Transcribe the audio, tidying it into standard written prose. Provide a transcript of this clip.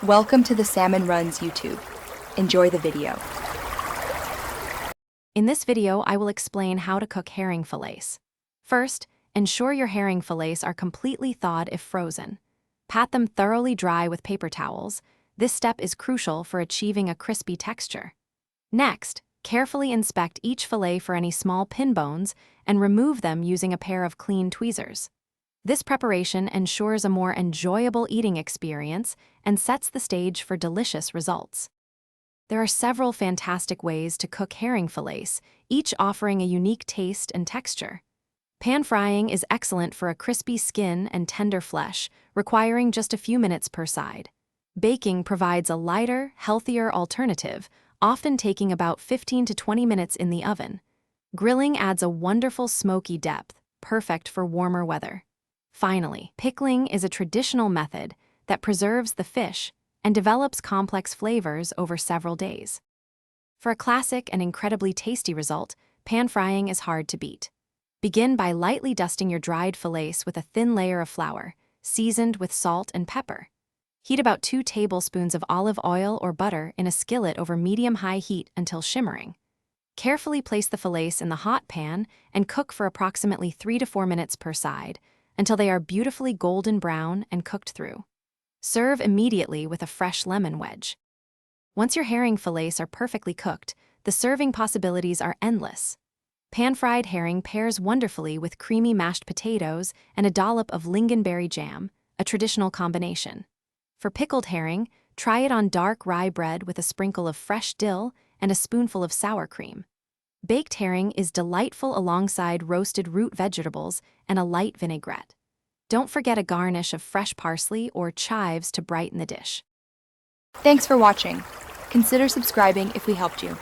Welcome to the Salmon Runs YouTube. Enjoy the video. In this video, I will explain how to cook herring fillets. First, ensure your herring fillets are completely thawed if frozen. Pat them thoroughly dry with paper towels. This step is crucial for achieving a crispy texture. Next, carefully inspect each fillet for any small pin bones and remove them using a pair of clean tweezers. This preparation ensures a more enjoyable eating experience and sets the stage for delicious results. There are several fantastic ways to cook herring fillets, each offering a unique taste and texture. Pan frying is excellent for a crispy skin and tender flesh, requiring just a few minutes per side. Baking provides a lighter, healthier alternative, often taking about 15 to 20 minutes in the oven. Grilling adds a wonderful smoky depth, perfect for warmer weather. Finally, pickling is a traditional method that preserves the fish and develops complex flavors over several days. For a classic and incredibly tasty result, pan frying is hard to beat. Begin by lightly dusting your dried fillets with a thin layer of flour, seasoned with salt and pepper. Heat about 2 tablespoons of olive oil or butter in a skillet over medium-high heat until shimmering. Carefully place the fillets in the hot pan and cook for approximately 3 to 4 minutes per side, until they are beautifully golden brown and cooked through. Serve immediately with a fresh lemon wedge. Once your herring fillets are perfectly cooked, the serving possibilities are endless. Pan-fried herring pairs wonderfully with creamy mashed potatoes and a dollop of lingonberry jam, a traditional combination. For pickled herring, try it on dark rye bread with a sprinkle of fresh dill and a spoonful of sour cream. Baked herring is delightful alongside roasted root vegetables and a light vinaigrette. Don't forget a garnish of fresh parsley or chives to brighten the dish. Thanks for watching. Consider subscribing if we helped you.